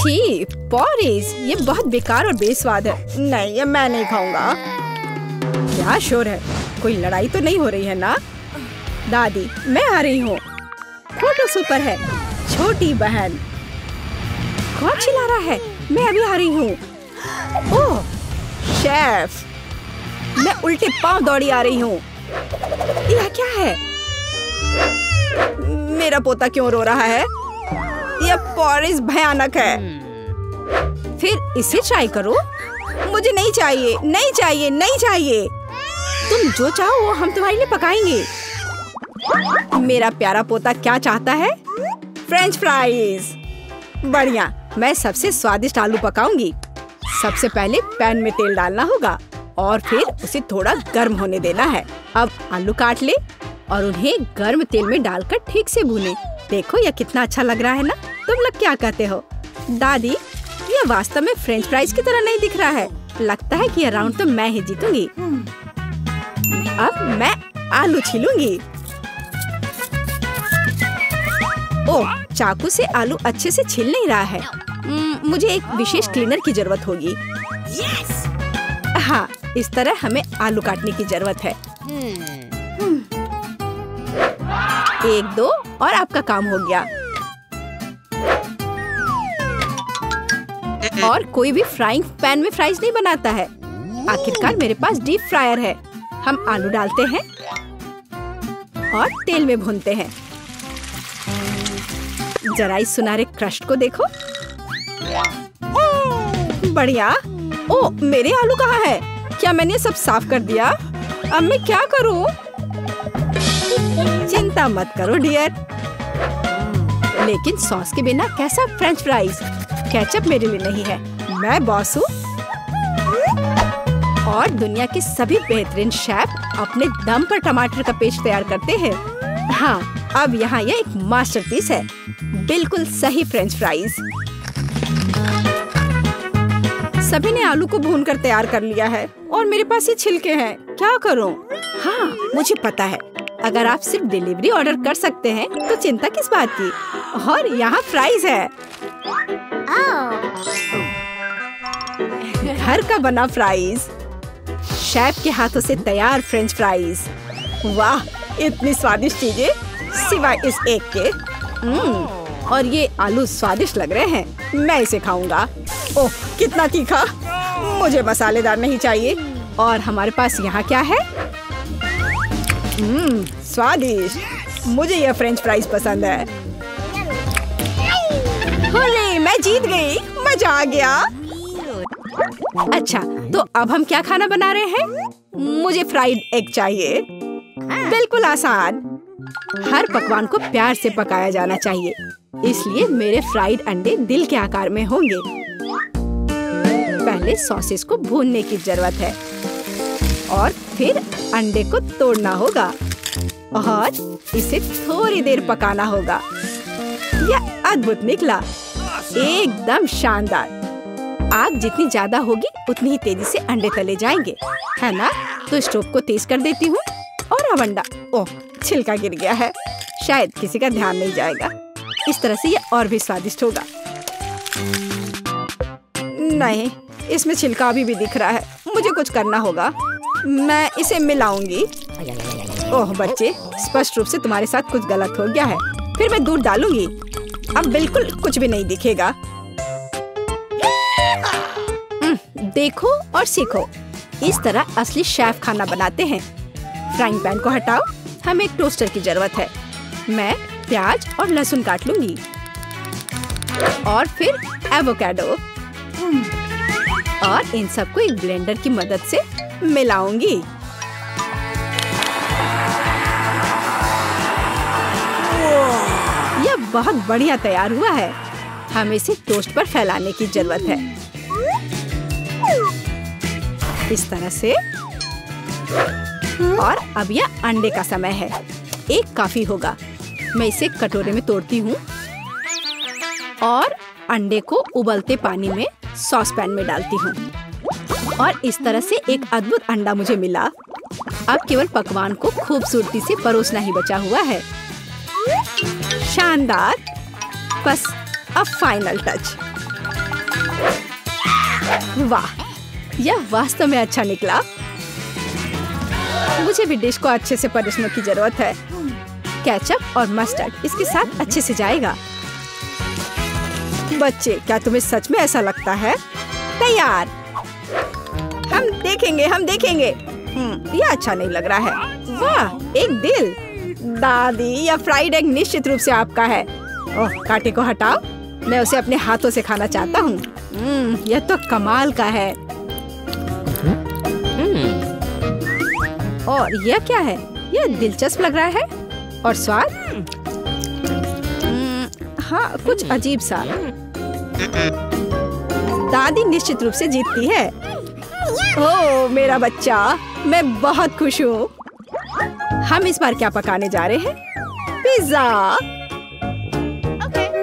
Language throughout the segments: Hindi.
छी, पॉरीज, ये बहुत बेकार और बेस्वाद है। नहीं, ये मैं नहीं खाऊंगा। क्या शोर है? कोई लड़ाई तो नहीं हो रही है ना? दादी, मैं आ रही हूँ। फोटो सुपर है। छोटी बहन, कौन चिल्ला रहा है? मैं अभी आ रही हूँ। ओह, शेफ, मैं उल्टे पांव दौड़ी आ रही हूँ। यह क्या है? मेरा पोता क्यों रो रहा है? यह पॉरीज भयानक है। फिर इसे ट्राई करो। मुझे नहीं चाहिए, नहीं चाहिए, नहीं चाहिए। तुम जो चाहो वो हम तुम्हारे लिए पकाएंगे। मेरा प्यारा पोता क्या चाहता है? French fries. बढ़िया, मैं सबसे स्वादिष्ट आलू पकाऊंगी। सबसे पहले पैन में तेल डालना होगा और फिर उसे थोड़ा गर्म होने देना है। अब आलू काट ले और उन्हें गर्म तेल में डालकर ठीक से भूने। देखो यह कितना अच्छा लग रहा है ना? तुम लोग क्या कहते हो? दादी, यह वास्तव में फ्रेंच फ्राइज की तरह नहीं दिख रहा है। लगता है कि यह राउंड तो मैं ही जीतूंगी। अब मैं आलू छीलूंगी। ओह, चाकू से आलू अच्छे से छिल नहीं रहा है। मुझे एक विशेष क्लीनर की जरूरत होगी। हाँ, इस तरह हमें आलू काटने की जरूरत है। 1, 2 और आपका काम हो गया। और कोई भी फ्राइंग पैन में फ्राइज नहीं बनाता है। आखिरकार मेरे पास डीप फ्रायर है। हम आलू डालते हैं और तेल में भूनते हैं। जरा इस सुनहरे क्रस्ट को देखो। बढ़िया। ओह, मेरे आलू कहाँ है? क्या मैंने सब साफ कर दिया? अब मैं क्या करूं? चिंता मत करो डियर। लेकिन सॉस के बिना कैसा फ्रेंच फ्राइज? केचप मेरे लिए नहीं है। मैं बॉस हूँ। और दुनिया के सभी बेहतरीन शेफ अपने दम पर टमाटर का पेस्ट तैयार करते हैं। हाँ, अब यहाँ यह एक मास्टरपीस है। बिल्कुल सही फ्रेंच फ्राइज। सभी ने आलू को भूनकर तैयार कर लिया है और मेरे पास ये छिलके हैं। क्या करूं? हाँ, मुझे पता है। अगर आप सिर्फ डिलीवरी ऑर्डर कर सकते हैं तो चिंता किस बात की। और यहाँ फ्राइज है। घर का बना फ्राइज, शेफ के हाथों से तैयार फ्रेंच फ्राइज। वाह, इतनी स्वादिष्ट चीजें सिवाय इस एक के। और ये आलू स्वादिष्ट लग रहे हैं। मैं इसे खाऊंगा। ओह, कितना तीखा। मुझे मसालेदार नहीं चाहिए। और हमारे पास यहाँ क्या है? स्वादिष्ट। मुझे यह फ्रेंच फ्राइज पसंद है। हुर्रे, मैं जीत गई। मजा आ गया। अच्छा, तो अब हम क्या खाना बना रहे हैं? मुझे फ्राइड एग चाहिए। बिल्कुल आसान। हर पकवान को प्यार से पकाया जाना चाहिए, इसलिए मेरे फ्राइड अंडे दिल के आकार में होंगे। पहले सॉसेस को भूनने की जरूरत है और फिर अंडे को तोड़ना होगा और इसे थोड़ी देर पकाना होगा। यह अद्भुत निकला, एकदम शानदार। आग जितनी ज्यादा होगी उतनी ही तेजी से अंडे तले जाएंगे, है ना? तो स्टोव को तेज कर देती हूँ और अब अंडा। ओह, छिलका गिर गया है। शायद किसी का ध्यान नहीं जाएगा। इस तरह से यह और भी स्वादिष्ट होगा। नहीं, इसमें छिलका अभी भी दिख रहा है। मुझे कुछ करना होगा। मैं इसे मिलाऊंगी। ओह बच्चे, स्पष्ट रूप से तुम्हारे साथ कुछ गलत हो गया है। फिर मैं दूध डालूंगी। अब बिल्कुल कुछ भी नहीं दिखेगा। देखो और सीखो। इस तरह असली शेफ खाना बनाते हैं। फ्राइंग पैन को हटाओ। हमें एक टोस्टर की जरूरत है। मैं प्याज और लहसुन काट लूंगी और फिर एवोकाडो और इन सबको एक ब्लेंडर की मदद से मिलाऊंगी। यह बहुत बढ़िया तैयार हुआ है। हमें इसे टोस्ट पर फैलाने की जरूरत है। इस तरह से। और अब यह अंडे का समय है। एक काफी होगा। मैं इसे कटोरे में तोड़ती हूँ और अंडे को उबलते पानी में सॉस पैन में डालती हूँ और इस तरह से एक अद्भुत अंडा मुझे मिला। अब केवल पकवान को खूबसूरती से परोसना ही बचा हुआ है। शानदार। बस अब फाइनल टच। वाह, यह वास्तव में अच्छा निकला। मुझे भी डिश को अच्छे से परोसने की जरूरत है। केचप और मस्टर्ड इसके साथ अच्छे से जाएगा। बच्चे, क्या तुम्हें सच में ऐसा लगता है? तैयार। हम देखेंगे, हम देखेंगे। यह अच्छा नहीं लग रहा है। वाह, एक दिल। दादी, यह फ्राइड एग निश्चित रूप से आपका है। ओह, कांटे को हटाओ। मैं उसे अपने हाथों से खाना चाहता हूँ। यह तो कमाल का है। और यह क्या है? यह दिलचस्प लग रहा है। और स्वाद? हाँ, कुछ अजीब सा। दादी निश्चित रूप से जीतती है। ओह, मेरा बच्चा, मैं बहुत खुश हूँ। हम इस बार क्या पकाने जा रहे हैं? पिज्जा।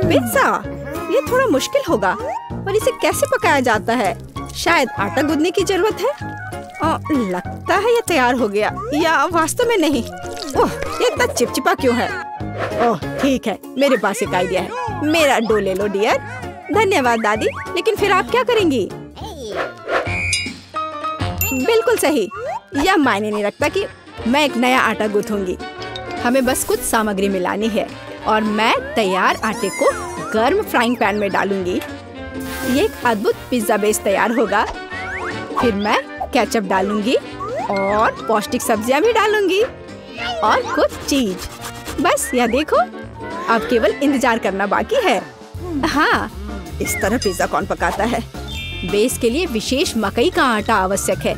पिज्जा? ये थोड़ा मुश्किल होगा। पर इसे कैसे पकाया जाता है? शायद आटा गूंदने की जरूरत है। लगता है ये तैयार हो गया, या वास्तव में नहीं। ओह, ये इतना चिपचिपा क्यों है? ओह, ठीक है, मेरे पास एक आइडिया है। मेरा डो ले लो डियर। धन्यवाद दादी। लेकिन फिर आप क्या करेंगी? बिल्कुल सही। यह मायने नहीं रखता कि मैं एक नया आटा गूंथूंगी। हमें बस कुछ सामग्री मिलानी है और मैं तैयार आटे को गर्म फ्राइंग पैन में डालूंगी। ये एक अद्भुत पिज्जा बेस तैयार होगा। फिर मैं केचप डालूंगी और पौष्टिक सब्जियां भी डालूंगी और कुछ चीज। बस यह देखो, अब केवल इंतजार करना बाकी है। हाँ, इस तरह पिज्जा कौन पकाता है? बेस के लिए विशेष मकई का आटा आवश्यक है।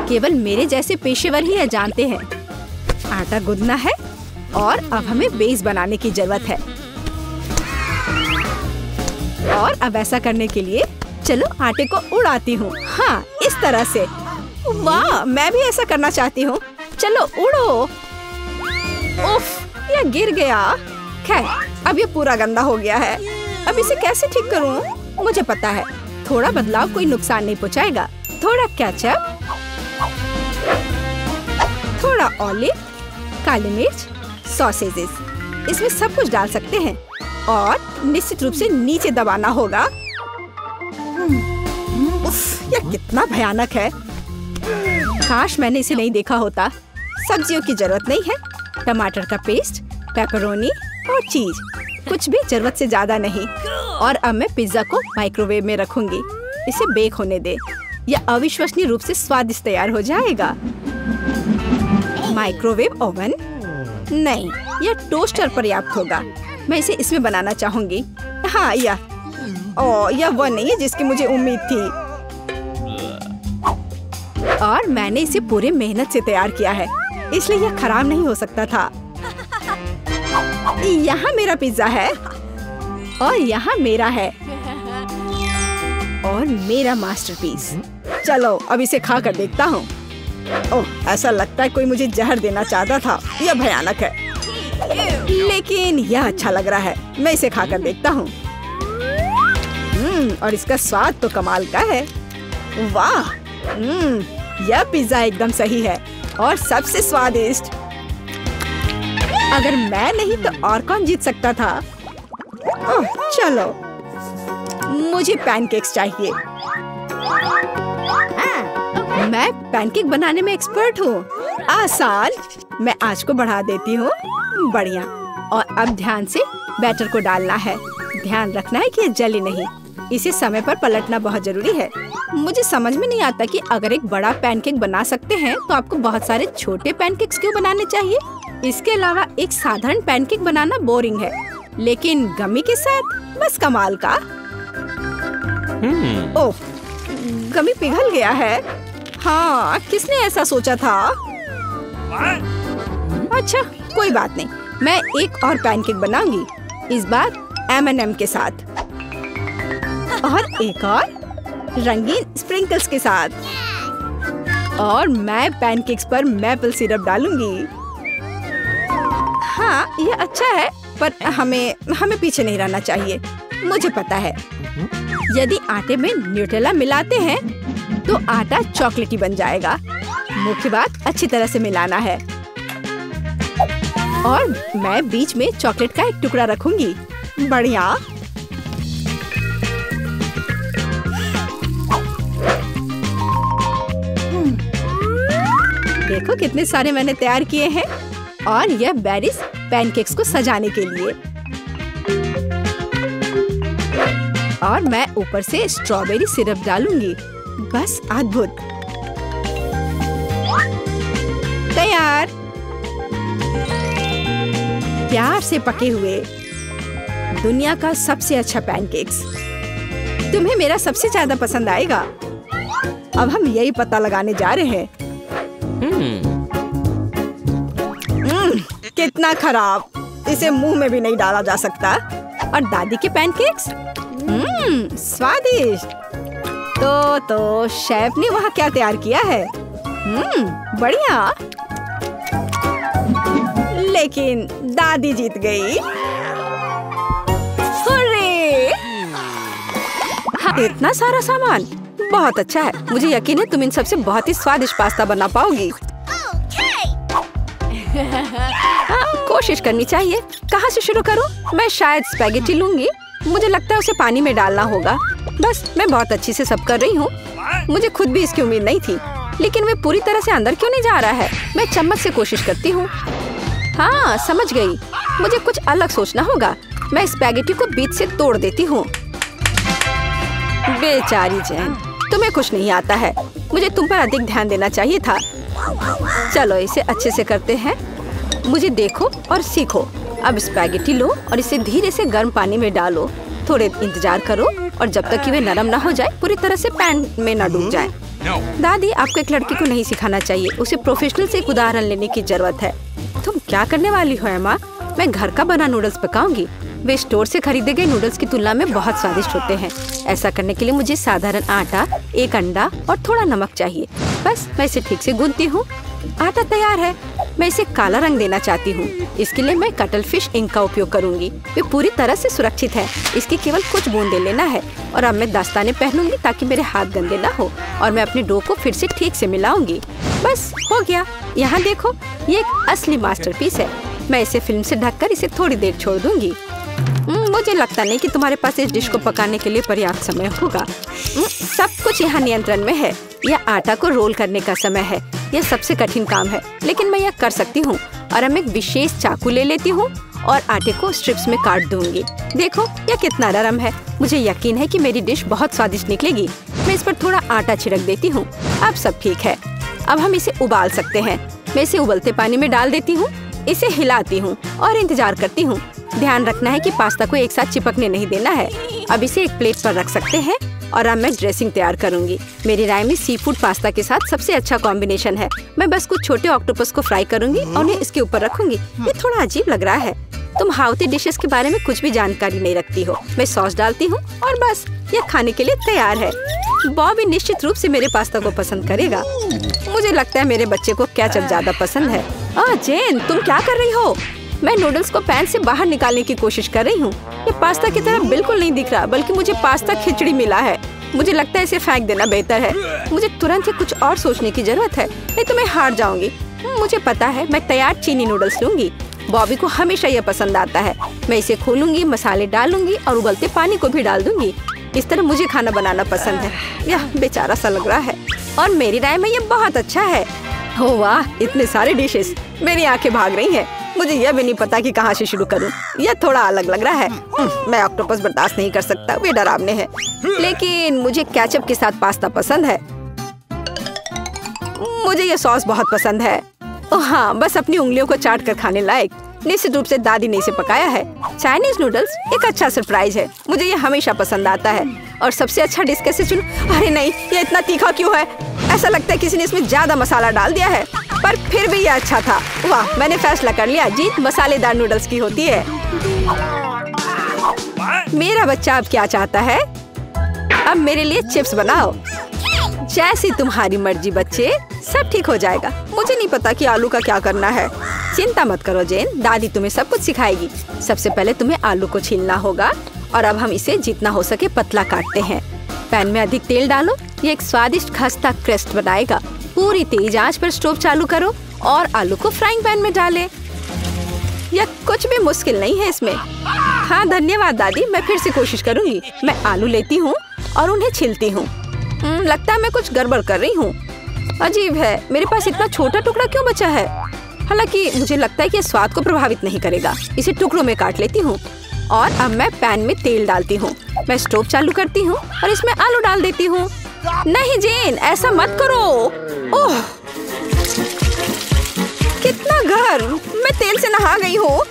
केवल मेरे जैसे पेशेवर ही यह जानते हैं। आटा गूंदना है और अब हमें बेस बनाने की जरूरत है। और अब ऐसा करने के लिए चलो आटे को उड़ाती हूँ। हाँ, इस तरह से। वाह, मैं भी ऐसा करना चाहती हूँ। चलो उड़ो। उफ, यह गिर गया। खैर, अब ये पूरा गंदा हो गया है। अब इसे कैसे ठीक करूँ? मुझे पता है, थोड़ा बदलाव कोई नुकसान नहीं पहुँचाएगा। थोड़ा केचप, थोड़ा ऑलिव, काली मिर्च, सॉसेजेस, इसमें सब कुछ डाल सकते हैं और निश्चित रूप से नीचे दबाना होगा। उफ, यह कितना भयानक है। काश मैंने इसे नहीं देखा होता। सब्जियों की जरूरत नहीं है। टमाटर का पेस्ट, पेपरोनी और चीज, कुछ भी जरूरत से ज्यादा नहीं। और अब मैं पिज्जा को माइक्रोवेव में रखूंगी। इसे बेक होने दे। यह अविश्वसनीय रूप से स्वादिष्ट तैयार हो जाएगा। माइक्रोवेव ओवन नहीं, यह टोस्टर पर्याप्त होगा। मैं इसे इसमें बनाना चाहूंगी। हाँ, यह वह नहीं है जिसकी मुझे उम्मीद थी। और मैंने इसे पूरे मेहनत से तैयार किया है, इसलिए यह खराब नहीं हो सकता था। यहाँ मेरा पिज्जा है और यहाँ मेरा है और मेरा मास्टरपीस। चलो अब इसे खा कर देखता हूँ। ओह, ऐसा लगता है कोई मुझे जहर देना चाहता था। यह भयानक है, लेकिन यह अच्छा लग रहा है। मैं इसे खा कर देखता हूँ। और इसका स्वाद तो कमाल का है। वाह, यह पिज्जा एकदम सही है और सबसे स्वादिष्ट। अगर मैं नहीं तो और कौन जीत सकता था? ओह, चलो, मुझे पैनकेक्स चाहिए। मैं पैनकेक बनाने में एक्सपर्ट हूँ। आसान। मैं आंच को बढ़ा देती हूँ। बढ़िया। और अब ध्यान से बैटर को डालना है। ध्यान रखना है कि ये जले नहीं। इसे समय पर पलटना बहुत जरूरी है। मुझे समझ में नहीं आता कि अगर एक बड़ा पैनकेक बना सकते हैं तो आपको बहुत सारे छोटे पैनकेक्स क्यों बनाने चाहिए? इसके अलावा एक साधारण पैनकेक बनाना बोरिंग है, लेकिन गमी के साथ बस कमाल का। ओह, गमी पिघल गया है। हाँ, किसने ऐसा सोचा था? अच्छा, कोई बात नहीं। मैं एक और पैनकेक बनाऊंगी, इस बार M&M के साथ और एक और रंगीन स्प्रिंकल्स के साथ। और मैं पैनकेक्स पर मैपल सिरप डालूंगी। हाँ, ये अच्छा है, पर हमें पीछे नहीं रहना चाहिए। मुझे पता है, यदि आटे में न्यूटेला मिलाते हैं तो आटा चॉकलेटी बन जाएगा। मुख्य बात अच्छी तरह से मिलाना है। और मैं बीच में चॉकलेट का एक टुकड़ा रखूंगी। बढ़िया। देखो कितने सारे मैंने तैयार किए हैं। और यह बेरीज पैनकेक्स को सजाने के लिए। और मैं ऊपर से स्ट्रॉबेरी सिरप डालूंगी। बस अद्भुत, तैयार। प्यार से पके हुए दुनिया का सबसे अच्छा पैनकेक्स। तुम्हें मेरा सबसे ज्यादा पसंद आएगा। अब हम यही पता लगाने जा रहे हैं। कितना खराब, इसे मुंह में भी नहीं डाला जा सकता। और दादी के पैनकेक्स स्वादिष्ट। तो शेफ ने वहाँ क्या तैयार किया है? बढ़िया। लेकिन दादी जीत गई। हाँ, इतना सारा सामान बहुत अच्छा है। मुझे यकीन है तुम इन सबसे बहुत ही स्वादिष्ट पास्ता बना पाओगी। कोशिश करनी चाहिए। कहाँ से शुरू करूँ? मैं शायद स्पैगेटी लूंगी। मुझे लगता है उसे पानी में डालना होगा। बस मैं बहुत अच्छी से सब कर रही हूँ। मुझे खुद भी इसकी उम्मीद नहीं थी, लेकिन वे पूरी तरह से अंदर क्यों नहीं जा रहा है? मैं चम्मच से कोशिश करती हूँ। हाँ, समझ गई। मुझे कुछ अलग सोचना होगा। मैं स्पैगेटी को बीच से तोड़ देती हूँ। बेचारी जैन, तुम्हें कुछ नहीं आता है। मुझे तुम पर अधिक ध्यान देना चाहिए था। चलो इसे अच्छे से करते हैं। मुझे देखो और सीखो। अब स्पैगेटी लो और इसे धीरे से गर्म पानी में डालो। थोड़े इंतजार करो और जब तक कि वे नरम ना हो जाए, पूरी तरह से पैन में ना डूब जाए। दादी, आपको एक लड़की को नहीं सिखाना चाहिए। उसे प्रोफेशनल से एक उदाहरण लेने की जरूरत है। तुम क्या करने वाली हो अम्मा? मैं घर का बना नूडल्स पकाऊंगी। वे स्टोर से खरीदे गए नूडल्स की तुलना में बहुत स्वादिष्ट होते हैं। ऐसा करने के लिए मुझे साधारण आटा, एक अंडा और थोड़ा नमक चाहिए। बस मैं इसे ठीक से गूंथती हूँ। आटा तैयार है। मैं इसे काला रंग देना चाहती हूँ। इसके लिए मैं कटल फिश इंक का उपयोग करूंगी। वे पूरी तरह से सुरक्षित है। इसकी केवल कुछ बूंदे लेना है। और अब मैं दस्ताने पहनूंगी ताकि मेरे हाथ गंदे ना हो। और मैं अपने डो को फिर से ठीक से मिलाऊंगी। बस हो गया। यहाँ देखो, ये एक असली मास्टरपीस है। मैं इसे फिल्म से ढककर इसे थोड़ी देर छोड़ दूंगी। मुझे लगता नहीं कि तुम्हारे पास इस डिश को पकाने के लिए पर्याप्त समय होगा। सब कुछ यहाँ नियंत्रण में है। यह आटा को रोल करने का समय है। यह सबसे कठिन काम है, लेकिन मैं यह कर सकती हूँ। और अब एक विशेष चाकू ले लेती हूँ और आटे को स्ट्रिप्स में काट दूंगी। देखो यह कितना नरम है। मुझे यकीन है कि मेरी डिश बहुत स्वादिष्ट निकलेगी। मैं इस पर थोड़ा आटा छिड़क देती हूँ। अब सब ठीक है। अब हम इसे उबाल सकते हैं। मैं इसे उबलते पानी में डाल देती हूँ। इसे हिलाती हूँ और इंतजार करती हूँ। ध्यान रखना है कि पास्ता को एक साथ चिपकने नहीं देना है। अब इसे एक प्लेट पर रख सकते हैं। और अब मैं ड्रेसिंग तैयार करूंगी। मेरी राय में सी फूड पास्ता के साथ सबसे अच्छा कॉम्बिनेशन है। मैं बस कुछ छोटे ऑक्टोपस को फ्राई करूंगी और उन्हें इसके ऊपर रखूंगी। ये थोड़ा अजीब लग रहा है। तुम हाउती डिशेस के बारे में कुछ भी जानकारी नहीं रखती हो। मैं सॉस डालती हूँ और बस यह खाने के लिए तैयार है। बॉबी निश्चित रूप से मेरे पास्ता को पसंद करेगा। मुझे लगता है मेरे बच्चे को केचप ज्यादा पसंद है। जेन, तुम क्या कर रही हो? मैं नूडल्स को पैन से बाहर निकालने की कोशिश कर रही हूँ। ये पास्ता की तरह बिल्कुल नहीं दिख रहा, बल्कि मुझे पास्ता खिचड़ी मिला है। मुझे लगता है इसे फेंक देना बेहतर है। मुझे तुरंत ही कुछ और सोचने की जरूरत है, नहीं तो मैं हार जाऊंगी। मुझे पता है, मैं तैयार चीनी नूडल्स लूंगी। बॉबी को हमेशा यह पसंद आता है। मैं इसे खोलूंगी, मसाले डालूंगी और उबलते पानी को भी डाल दूंगी। इस तरह मुझे खाना बनाना पसंद है। यह बेचारा सा लग रहा है और मेरी राय में यह बहुत अच्छा है। हो वाह, इतने सारे डिशेस। मेरी आंखें भाग रही हैं। मुझे यह भी नहीं पता कि कहाँ से शुरू करूं। यह थोड़ा अलग लग रहा है। मैं ऑक्टोपस बर्दाश्त नहीं कर सकता, वे डरावने हैं। लेकिन मुझे केचप के साथ पास्ता पसंद है। मुझे यह सॉस बहुत पसंद है। ओह हाँ, बस अपनी उंगलियों को चाट कर खाने लायक। निश्चित रूप से दादी ने इसे पकाया है। चाइनीज नूडल्स एक अच्छा सरप्राइज है। मुझे यह हमेशा पसंद आता है। और सबसे अच्छा डिश कैसे चुनूं? अरे नहीं, ये इतना तीखा क्यों है? ऐसा लगता है किसी ने इसमें ज्यादा मसाला डाल दिया है। पर फिर भी यह अच्छा था। वाह, मैंने फैसला कर लिया, जीत मसालेदार नूडल्स की होती है। मेरा बच्चा अब क्या चाहता है? अब मेरे लिए चिप्स बनाओ। जैसी तुम्हारी मर्जी बच्चे, सब ठीक हो जाएगा। मुझे नहीं पता कि आलू का क्या करना है। चिंता मत करो जेन, दादी तुम्हें सब कुछ सिखाएगी। सबसे पहले तुम्हें आलू को छीलना होगा और अब हम इसे जितना हो सके पतला काटते हैं। पैन में अधिक तेल डालो। ये एक स्वादिष्ट खस्ता क्रेस्ट बनाएगा। पूरी तेज आंच पर स्टोव चालू करो और आलू को फ्राइंग पैन में डालें। यह कुछ भी मुश्किल नहीं है इसमें। हाँ धन्यवाद दादी, मैं फिर से कोशिश करूंगी। मैं आलू लेती हूँ और उन्हें छीलती हूँ। लगता है मैं कुछ गड़बड़ कर रही हूँ। अजीब है, मेरे पास इतना छोटा टुकड़ा क्यों बचा है? हालांकि मुझे लगता है कि स्वाद को प्रभावित नहीं करेगा। इसे टुकड़ों में काट लेती हूँ और अब मैं पैन में तेल डालती हूँ। मैं स्टोव चालू करती हूँ और इसमें आलू डाल देती हूँ। नहीं जेन, ऐसा मत करो। ओह, कितना गर्म! मैं तेल से नहा गई हूँ।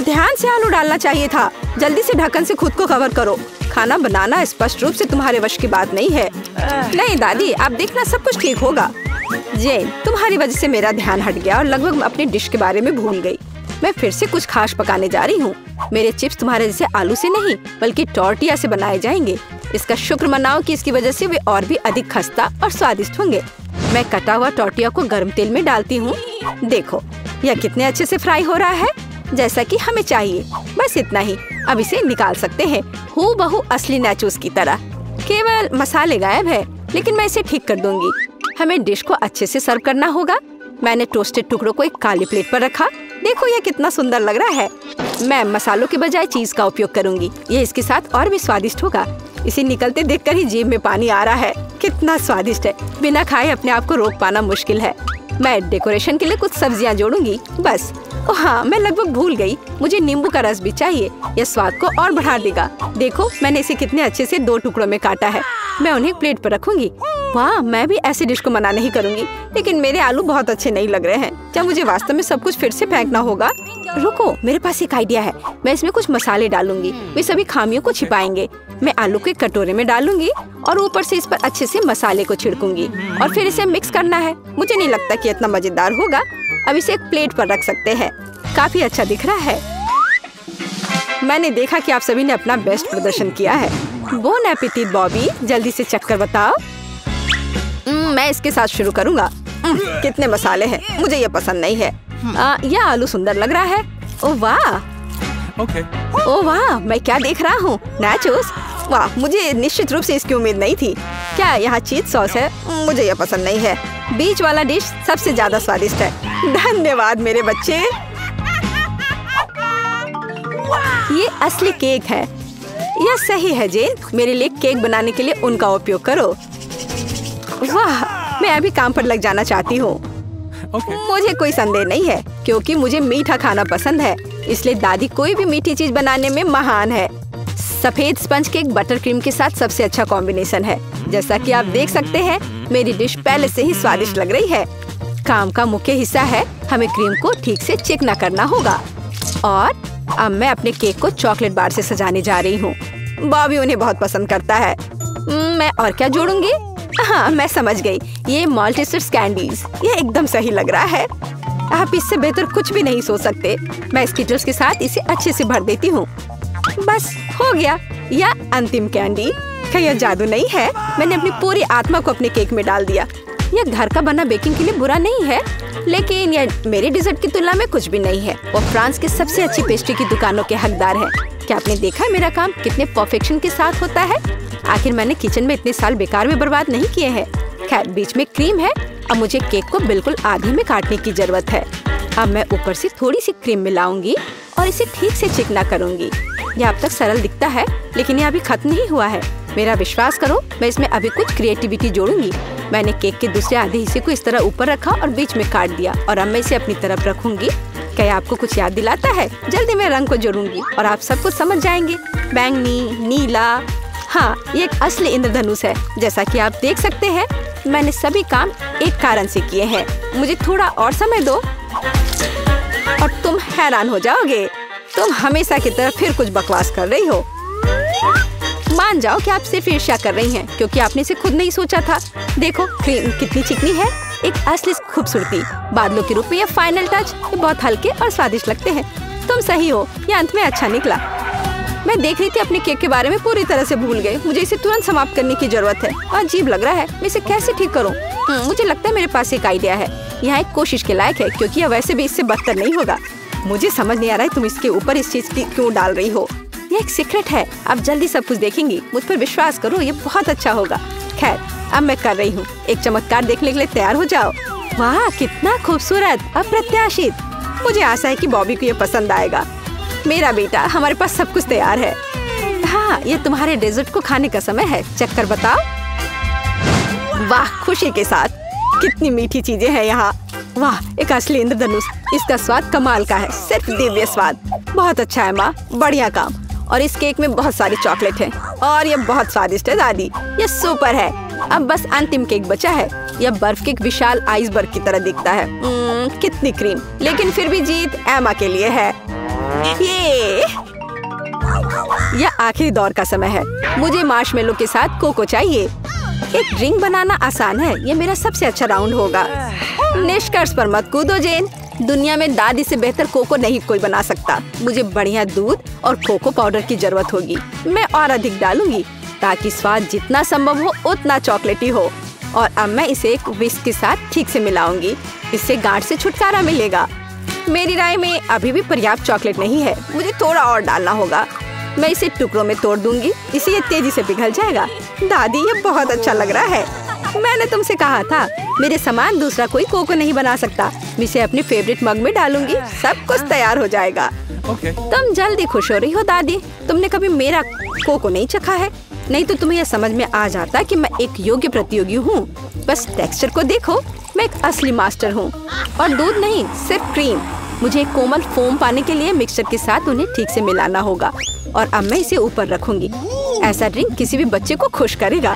ध्यान से आलू डालना चाहिए था। जल्दी से ढक्कन से खुद को कवर करो। खाना बनाना स्पष्ट रूप से तुम्हारे वश की बात नहीं है। नहीं दादी, आप देखना, सब कुछ ठीक होगा। जेन, तुम्हारी वजह से मेरा ध्यान हट गया और लगभग अपने डिश के बारे में भूल गई। मैं फिर से कुछ खास पकाने जा रही हूँ। मेरे चिप्स तुम्हारे जैसे आलू से नहीं बल्कि टॉर्टिया से बनाए जाएंगे। इसका शुक्र मनाओ कि इसकी वजह से वे और भी अधिक खस्ता और स्वादिष्ट होंगे। मैं कटा हुआ टॉर्टिया को गर्म तेल में डालती हूँ। देखो, यह कितने अच्छे से फ्राई हो रहा है, जैसा कि हमें चाहिए। बस इतना ही, अब इसे निकाल सकते हैं, हूबहू असली नाचोस की तरह। केवल मसाले गायब है, लेकिन मैं इसे ठीक कर दूंगी। हमें डिश को अच्छे से सर्व करना होगा। मैंने टोस्टेड टुकड़ों को एक काली प्लेट पर रखा। देखो, यह कितना सुंदर लग रहा है। मैं मसालों के बजाय चीज का उपयोग करूंगी। ये इसके साथ और भी स्वादिष्ट होगा। इसे निकलते देखकर ही जीभ में पानी आ रहा है। कितना स्वादिष्ट है, बिना खाए अपने आप को रोक पाना मुश्किल है। मैं डेकोरेशन के लिए कुछ सब्जियां जोड़ूंगी बस। ओ हाँ, मैं लगभग भूल गई, मुझे नींबू का रस भी चाहिए। यह स्वाद को और बढ़ा देगा। देखो, मैंने इसे कितने अच्छे से 2 टुकड़ों में काटा है। मैं उन्हें प्लेट पर रखूंगी। वाह, मैं भी ऐसी डिश को मना नहीं करूंगी, लेकिन मेरे आलू बहुत अच्छे नहीं लग रहे हैं। क्या मुझे वास्तव में सब कुछ फिर से फेंकना होगा? रुको, मेरे पास एक आइडिया है। मैं इसमें कुछ मसाले डालूंगी, वे सभी खामियों को छिपाएंगे। मैं आलू को एक कटोरे में डालूंगी और ऊपर से इस पर अच्छे से मसाले को छिड़कूंगी और फिर इसे मिक्स करना है। मुझे नहीं लगता कि इतना मजेदार होगा। अब इसे एक प्लेट पर रख सकते हैं। काफी अच्छा दिख रहा है। मैंने देखा कि आप सभी ने अपना बेस्ट प्रदर्शन किया है। बोन एपेटिट बॉबी, जल्दी से चखकर बताओ। मैं इसके साथ शुरू करूंगा। कितने मसाले हैं, मुझे ये पसंद नहीं है। यह आलू सुंदर लग रहा है। ओह वाह, ओह वाह, मैं क्या देख रहा हूँ? नाचोस। वाह, मुझे निश्चित रूप से इसकी उम्मीद नहीं थी। क्या यहाँ चीज सॉस है? मुझे यह पसंद नहीं है। बीच वाला डिश सबसे ज्यादा स्वादिष्ट है। धन्यवाद मेरे बच्चे। ये असली केक है। यह सही है जेन, मेरे लिए केक बनाने के लिए उनका उपयोग करो। वाह, मैं अभी काम पर लग जाना चाहती हूँ। मुझे कोई संदेह नहीं है, क्योंकि मुझे मीठा खाना पसंद है, इसलिए दादी कोई भी मीठी चीज बनाने में महान है। सफेद स्पंज केक बटर क्रीम के साथ सबसे अच्छा कॉम्बिनेशन है। जैसा कि आप देख सकते हैं, मेरी डिश पहले से ही स्वादिष्ट लग रही है। काम का मुख्य हिस्सा है, हमें क्रीम को ठीक से चिकना करना होगा। और अब मैं अपने केक को चॉकलेट बार से सजाने जा रही हूँ। बॉबी उन्हें बहुत पसंद करता है। मैं और क्या जोड़ूंगी? हाँ, मैं समझ गई, ये मल्टीस्टार्स कैंडीज। ये एकदम सही लग रहा है। आप इससे बेहतर कुछ भी नहीं सोच सकते। मैं स्किटल्स के साथ इसे अच्छे से भर देती हूँ। बस हो गया। यह अंतिम कैंडी। क्या यह जादू नहीं है? मैंने अपनी पूरी आत्मा को अपने केक में डाल दिया। यह घर का बना बेकिंग के लिए बुरा नहीं है, लेकिन यह मेरे डिजर्ट की तुलना में कुछ भी नहीं है। वो फ्रांस के सबसे अच्छी पेस्ट्री की दुकानों के हकदार हैं। क्या आपने देखा है मेरा काम कितने परफेक्शन के साथ होता है? आखिर मैंने किचन में इतने साल बेकार में बर्बाद नहीं किए हैं। खैर, बीच में क्रीम है। अब मुझे केक को बिल्कुल आधे में काटने की जरूरत है। अब मैं ऊपर से थोड़ी सी क्रीम मिलाऊंगी और इसे ठीक से चिकना करूंगी। यह अब तक सरल दिखता है, लेकिन यह अभी खत्म नहीं हुआ है। मेरा विश्वास करो, मैं इसमें अभी कुछ क्रिएटिविटी जोड़ूंगी। मैंने केक के दूसरे आधे हिस्से को इस तरह ऊपर रखा और बीच में काट दिया, और अब मैं इसे अपनी तरफ रखूंगी। क्या आपको कुछ याद दिलाता है? जल्दी मैं रंग को जोड़ूंगी और आप सब कुछ समझ जाएंगे। बैंगनी, नीला। हाँ, ये एक असली इंद्रधनुष है। जैसा कि आप देख सकते हैं, मैंने सभी काम एक कारण से किए हैं। मुझे थोड़ा और समय दो और तुम हैरान हो जाओगे। तुम हमेशा की तरह फिर कुछ बकवास कर रही हो। मान जाओ कि आप सिर्फ ईर्ष्या कर रही हैं, क्योंकि आपने इसे खुद नहीं सोचा था। देखो, क्रीम कितनी चिकनी है। एक असली खूबसूरती। बादलों के रूप में यह फाइनल टच। ये बहुत हल्के और स्वादिष्ट लगते हैं। तुम सही हो, यह अंत में अच्छा निकला। मैं देख रही थी अपने केक के बारे में पूरी तरह से भूल गई। मुझे इसे तुरंत समाप्त करने की जरूरत है। अजीब लग रहा है, मैं इसे कैसे ठीक करूं? मुझे लगता है मेरे पास एक आइडिया है। यह एक कोशिश के लायक है, क्योंकि यह वैसे भी इससे बदतर नहीं होगा। मुझे समझ नहीं आ रहा है तुम इसके ऊपर इस चीज की क्यों डाल रही हो। ये एक सीक्रेट है। आप जल्दी सब कुछ देखेंगी। मुझ पर विश्वास करो, ये बहुत अच्छा होगा। खैर, अब मैं कर रही हूँ। एक चमत्कार देखने के लिए तैयार हो जाओ। वाह, कितना खूबसूरत, अप्रत्याशित। मुझे आशा है कि बॉबी को ये पसंद आएगा। मेरा बेटा, हमारे पास सब कुछ तैयार है। हाँ, ये तुम्हारे डेजर्ट को खाने का समय है। चेक कर बताओ। वाह, खुशी के साथ। कितनी मीठी चीजें हैं यहाँ। वाह, एक असली इंद्रधनुष। इसका स्वाद कमाल का है, सिर्फ दिव्य स्वाद। बहुत अच्छा है माँ, बढ़िया काम। और इस केक में बहुत सारी चॉकलेट है और ये बहुत स्वादिष्ट है दादी। ये सुपर है। अब बस अंतिम केक बचा है। यह बर्फ के एक विशाल आइसबर्ग की तरह दिखता है। कितनी क्रीम, लेकिन फिर भी जीत एमा के लिए है। यह आखिरी दौर का समय है। मुझे मार्शमेलो के साथ कोको चाहिए। एक ड्रिंक बनाना आसान है। ये मेरा सबसे अच्छा राउंड होगा। निष्कर्ष पर मत कूदो जेन। दुनिया में दादी से बेहतर कोको नहीं कोई बना सकता। मुझे बढ़िया दूध और कोको पाउडर की जरूरत होगी। मैं और अधिक डालूंगी ताकि स्वाद जितना संभव हो उतना चॉकलेटी हो। और अब मैं इसे एक विस्क के साथ ठीक से मिलाऊंगी। इससे गांठ से छुटकारा मिलेगा। मेरी राय में अभी भी पर्याप्त चॉकलेट नहीं है, मुझे थोड़ा और डालना होगा। मैं इसे टुकड़ों में तोड़ दूंगी, इससे ये तेजी से पिघल जाएगा। दादी, ये बहुत अच्छा लग रहा है। मैंने तुमसे कहा था, मेरे समान दूसरा कोई कोको नहीं बना सकता। मैं इसे अपने फेवरेट मग में डालूंगी, सब कुछ तैयार हो जाएगा। तुम जल्दी खुश हो रही हो दादी। तुमने कभी मेरा कोको नहीं चखा है, नहीं तो तुम्हें यह समझ में आ जाता कि मैं एक योग्य प्रतियोगी हूँ। बस टेक्सचर को देखो, मैं एक असली मास्टर हूँ। और दूध नहीं, सिर्फ क्रीम। मुझे एक कोमल फोम पाने के लिए मिक्सचर के साथ उन्हें ठीक से मिलाना होगा। और अब मैं इसे ऊपर रखूंगी। ऐसा ड्रिंक किसी भी बच्चे को खुश करेगा।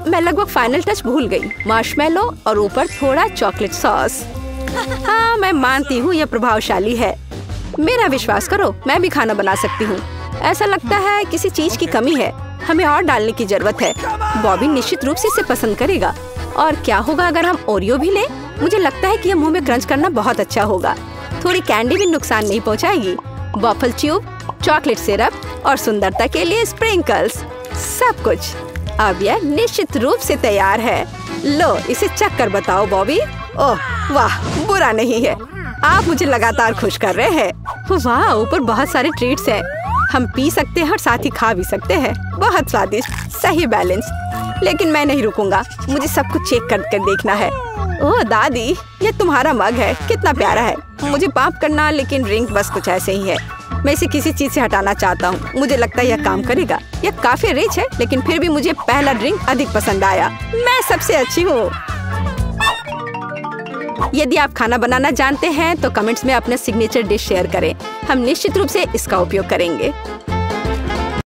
मैं लगभग फाइनल टच भूल गई। मार्शमेलो और ऊपर थोड़ा चॉकलेट सॉस। हाँ, मैं मानती हूँ यह प्रभावशाली है। मेरा विश्वास करो, मैं भी खाना बना सकती हूँ। ऐसा लगता है किसी चीज की कमी है, हमें और डालने की जरूरत है। बॉबी निश्चित रूप से इसे पसंद करेगा। और क्या होगा अगर हम ओरियो भी लें? मुझे लगता है कि यह मुंह में क्रंच करना बहुत अच्छा होगा। थोड़ी कैंडी भी नुकसान नहीं पहुंचाएगी। वॉफल ट्यूब, चॉकलेट सिरप और सुंदरता के लिए स्प्रिंकल्स, सब कुछ। अब यह निश्चित रूप से तैयार है। लो, इसे चख कर बताओ बॉबी। ओह वाह, बुरा नहीं है। आप मुझे लगातार खुश कर रहे हैं। वाह, ऊपर बहुत सारे ट्रीट्स हैं। हम पी सकते हैं और साथ ही खा भी सकते हैं। बहुत स्वादिष्ट, सही बैलेंस। लेकिन मैं नहीं रुकूंगा, मुझे सब कुछ चेक कर देखना है। ओह दादी, ये तुम्हारा मग है, कितना प्यारा है। मुझे माफ करना, लेकिन ड्रिंक बस कुछ ऐसे ही है। मैं इसे किसी चीज से हटाना चाहता हूँ। मुझे लगता है यह काम करेगा। यह काफी रिच है, लेकिन फिर भी मुझे पहला ड्रिंक अधिक पसंद आया। मैं सबसे अच्छी हूँ। यदि आप खाना बनाना जानते हैं तो कमेंट्स में अपना सिग्नेचर डिश शेयर करें। हम निश्चित रूप से इसका उपयोग करेंगे।